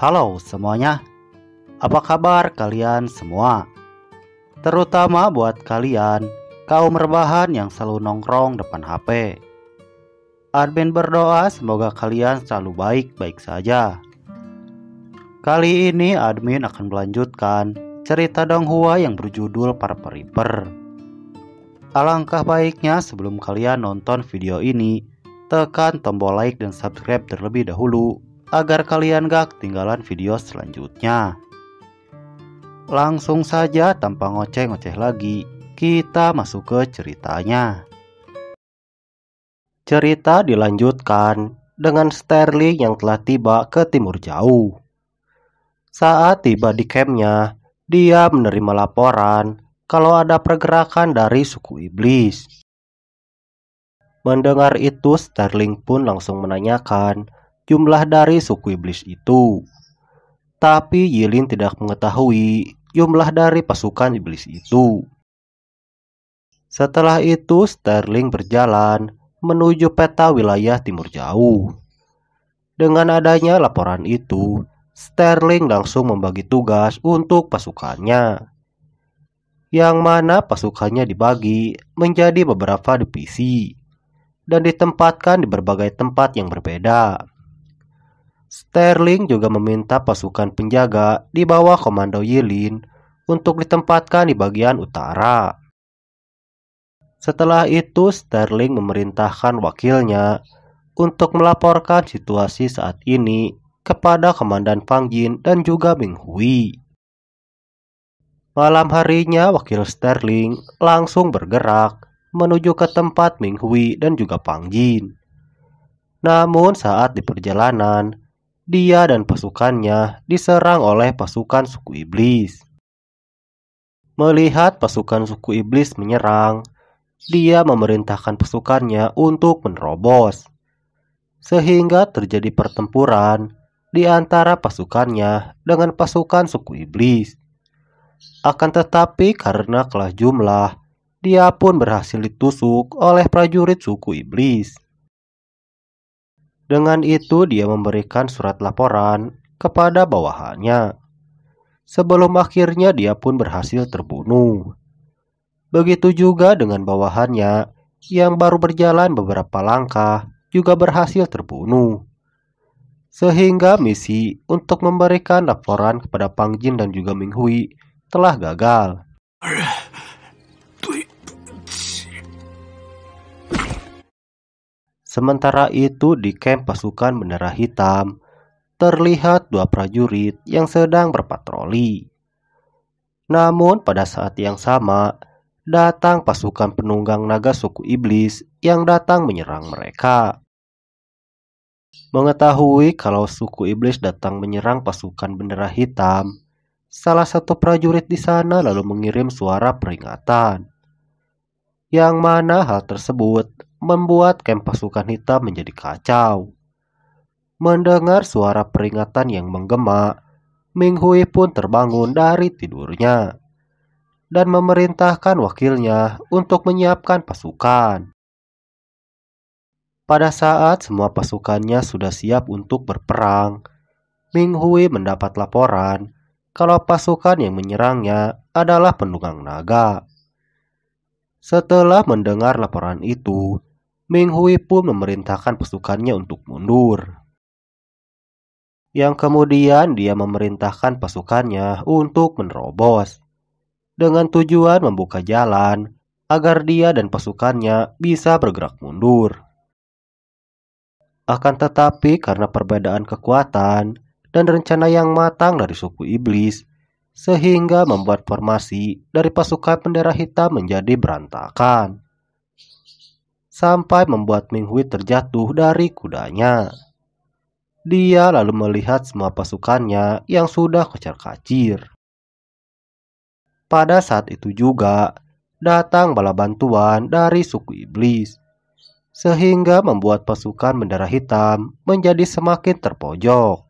Halo semuanya, apa kabar kalian semua? Terutama buat kalian, kaum rebahan yang selalu nongkrong depan HP. Admin berdoa semoga kalian selalu baik-baik saja. Kali ini admin akan melanjutkan cerita Donghua yang berjudul Parper Reaper. Alangkah baiknya sebelum kalian nonton video ini, tekan tombol like dan subscribe terlebih dahulu agar kalian gak ketinggalan video selanjutnya. Langsung saja tanpa ngoceh-ngoceh lagi, kita masuk ke ceritanya. Cerita dilanjutkan dengan Sterling yang telah tiba ke timur jauh. Saat tiba di campnya, dia menerima laporan kalau ada pergerakan dari suku iblis. Mendengar itu, Sterling pun langsung menanyakan jumlah dari suku iblis itu. Tapi Yilin tidak mengetahui jumlah dari pasukan iblis itu. Setelah itu, Sterling berjalan menuju peta wilayah timur jauh. Dengan adanya laporan itu, Sterling langsung membagi tugas untuk pasukannya, yang mana pasukannya dibagi menjadi beberapa divisi dan ditempatkan di berbagai tempat yang berbeda. Sterling juga meminta pasukan penjaga di bawah komando Yilin untuk ditempatkan di bagian utara. Setelah itu, Sterling memerintahkan wakilnya untuk melaporkan situasi saat ini kepada Komandan Fang Jin dan juga Ming Hui. Malam harinya, wakil Sterling langsung bergerak menuju ke tempat Ming Hui dan juga Fang Jin. Namun saat di perjalanan, dia dan pasukannya diserang oleh pasukan suku iblis. Melihat pasukan suku iblis menyerang, dia memerintahkan pasukannya untuk menerobos, sehingga terjadi pertempuran di antara pasukannya dengan pasukan suku iblis. Akan tetapi karena kalah jumlah, dia pun berhasil ditusuk oleh prajurit suku iblis. Dengan itu dia memberikan surat laporan kepada bawahannya. Sebelum akhirnya dia pun berhasil terbunuh. Begitu juga dengan bawahannya yang baru berjalan beberapa langkah juga berhasil terbunuh. Sehingga misi untuk memberikan laporan kepada Fang Jin dan juga Ming Hui telah gagal. Sementara itu di camp pasukan bendera hitam, terlihat dua prajurit yang sedang berpatroli. Namun pada saat yang sama, datang pasukan penunggang naga suku iblis yang datang menyerang mereka. Mengetahui kalau suku iblis datang menyerang pasukan bendera hitam, salah satu prajurit di sana lalu mengirim suara peringatan. Yang mana hal tersebut membuat camp pasukan hitam menjadi kacau. Mendengar suara peringatan yang menggema, Ming Hui pun terbangun dari tidurnya dan memerintahkan wakilnya untuk menyiapkan pasukan. Pada saat semua pasukannya sudah siap untuk berperang, Ming Hui mendapat laporan kalau pasukan yang menyerangnya adalah penunggang naga. Setelah mendengar laporan itu, Ming Hui pun memerintahkan pasukannya untuk mundur. Yang kemudian dia memerintahkan pasukannya untuk menerobos, dengan tujuan membuka jalan agar dia dan pasukannya bisa bergerak mundur. Akan tetapi karena perbedaan kekuatan dan rencana yang matang dari suku iblis, sehingga membuat formasi dari pasukan bendera hitam menjadi berantakan, sampai membuat Ming Hui terjatuh dari kudanya. Dia lalu melihat semua pasukannya yang sudah kocar-kacir. Pada saat itu juga datang bala bantuan dari suku iblis, sehingga membuat pasukan bendera hitam menjadi semakin terpojok.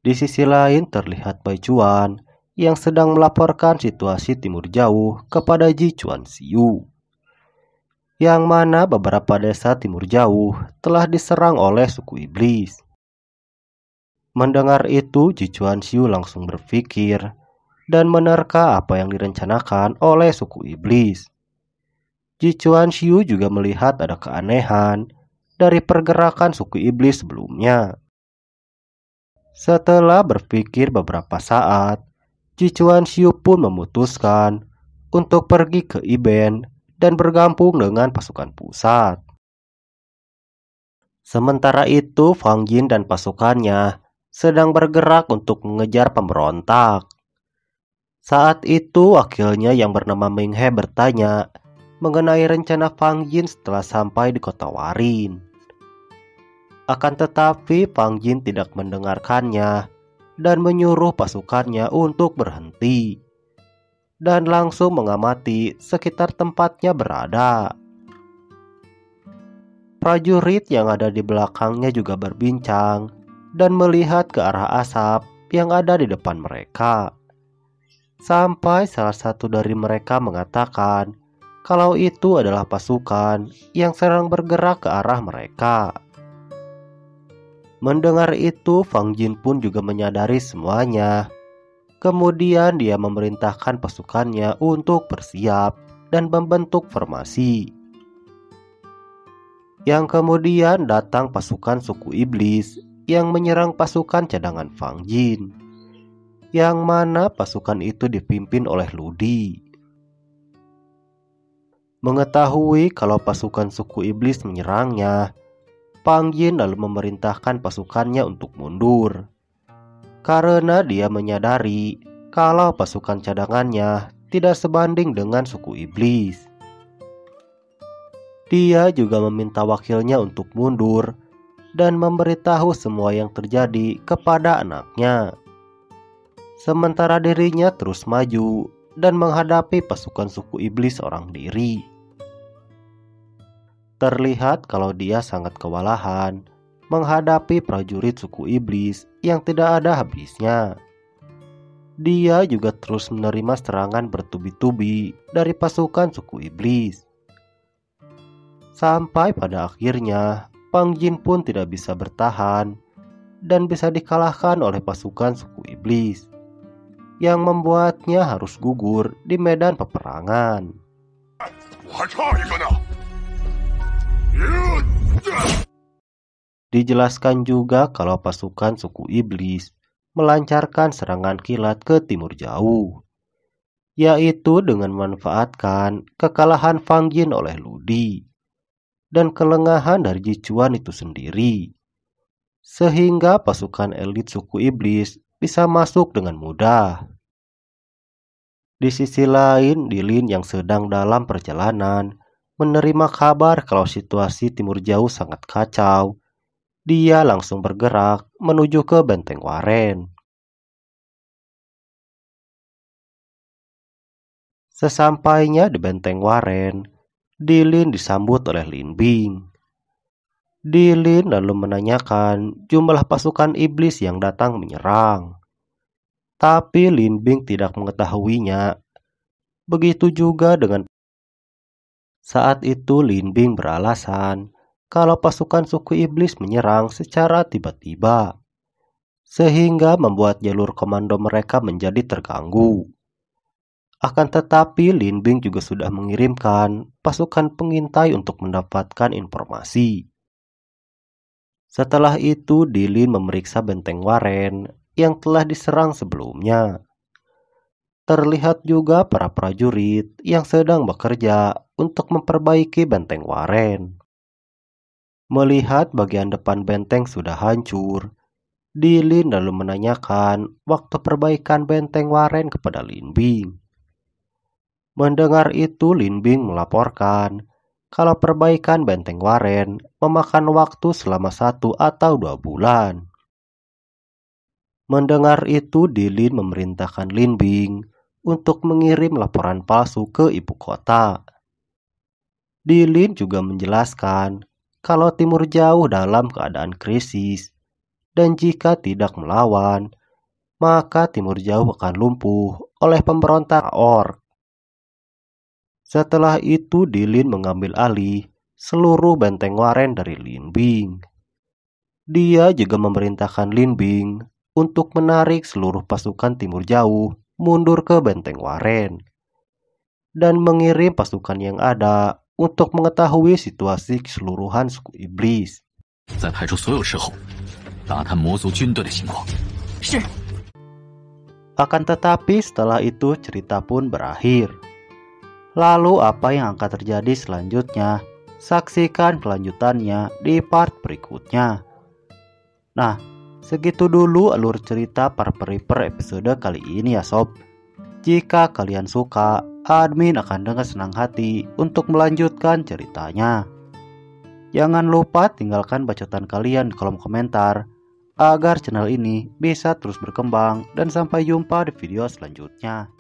Di sisi lain terlihat Bai Chuan yang sedang melaporkan situasi timur jauh kepada Ji Chuan Xiu. yang mana beberapa desa timur jauh telah diserang oleh suku iblis. Mendengar itu, Ji Chuanxiu langsung berpikir dan menerka apa yang direncanakan oleh suku iblis. Ji Chuanxiu juga melihat ada keanehan dari pergerakan suku iblis sebelumnya. Setelah berpikir beberapa saat, Ji Chuanxiu pun memutuskan untuk pergi ke Iben dan bergabung dengan pasukan pusat. Sementara itu, Fang Jin dan pasukannya sedang bergerak untuk mengejar pemberontak. Saat itu, wakilnya yang bernama Meng He bertanya mengenai rencana Fang Jin setelah sampai di kota Warin. Akan tetapi, Fang Jin tidak mendengarkannya dan menyuruh pasukannya untuk berhenti dan langsung mengamati sekitar tempatnya berada. Prajurit yang ada di belakangnya juga berbincang dan melihat ke arah asap yang ada di depan mereka. Sampai salah satu dari mereka mengatakan kalau itu adalah pasukan yang sedang bergerak ke arah mereka. Mendengar itu, Fang Jin pun juga menyadari semuanya. Kemudian dia memerintahkan pasukannya untuk bersiap dan membentuk formasi. Yang kemudian datang pasukan suku iblis yang menyerang pasukan cadangan Fang Jin, yang mana pasukan itu dipimpin oleh Ludi. Mengetahui kalau pasukan suku iblis menyerangnya, Fang Jin lalu memerintahkan pasukannya untuk mundur, karena dia menyadari kalau pasukan cadangannya tidak sebanding dengan suku iblis. Dia juga meminta wakilnya untuk mundur dan memberitahu semua yang terjadi kepada anaknya. Sementara dirinya terus maju dan menghadapi pasukan suku iblis seorang diri. Terlihat kalau dia sangat kewalahan menghadapi prajurit suku iblis yang tidak ada habisnya. Dia juga terus menerima serangan bertubi-tubi dari pasukan suku iblis. Sampai pada akhirnya, Fang Jin pun tidak bisa bertahan dan bisa dikalahkan oleh pasukan suku iblis, yang membuatnya harus gugur di medan peperangan. Dijelaskan juga kalau pasukan suku iblis melancarkan serangan kilat ke timur jauh, yaitu dengan memanfaatkan kekalahan Fang Jin oleh Ludi dan kelengahan dari Ji Chuan itu sendiri, sehingga pasukan elit suku iblis bisa masuk dengan mudah. Di sisi lain, Dilin yang sedang dalam perjalanan menerima kabar kalau situasi timur jauh sangat kacau. Dia langsung bergerak menuju ke benteng Waren. Sesampainya di benteng Waren, Dilin disambut oleh Lin Bing. Dilin lalu menanyakan jumlah pasukan iblis yang datang menyerang. Tapi Lin Bing tidak mengetahuinya. Begitu juga dengan saat itu Lin Bing beralasan kalau pasukan suku iblis menyerang secara tiba-tiba, sehingga membuat jalur komando mereka menjadi terganggu. Akan tetapi Lin Bing juga sudah mengirimkan pasukan pengintai untuk mendapatkan informasi. Setelah itu Dilin memeriksa benteng Waren yang telah diserang sebelumnya. Terlihat juga para prajurit yang sedang bekerja untuk memperbaiki benteng Waren. Melihat bagian depan benteng sudah hancur, Dilin lalu menanyakan waktu perbaikan benteng Waren kepada Lin Bing. Mendengar itu, Lin Bing melaporkan kalau perbaikan benteng Waren memakan waktu selama 1 atau 2 bulan. Mendengar itu, Dilin memerintahkan Lin Bing untuk mengirim laporan palsu ke ibu kota. Dilin juga menjelaskan kalau timur jauh dalam keadaan krisis, dan jika tidak melawan, maka timur jauh akan lumpuh oleh pemberontak orc. Setelah itu Dilin mengambil alih seluruh benteng Waren dari Lin Bing. Dia juga memerintahkan Lin Bing untuk menarik seluruh pasukan timur jauh mundur ke benteng Waren dan mengirim pasukan yang ada untuk mengetahui situasi keseluruhan suku iblis. 在派出所有斥候，打探魔族军队的情况。是。 Akan tetapi setelah itu cerita pun berakhir. Lalu apa yang akan terjadi selanjutnya? Saksikan kelanjutannya di part berikutnya. Nah, segitu dulu alur cerita Parperiper episode kali ini ya sob. Jika kalian suka, admin akan dengan senang hati untuk melanjutkan ceritanya. Jangan lupa tinggalkan bacotan kalian di kolom komentar agar channel ini bisa terus berkembang, dan sampai jumpa di video selanjutnya.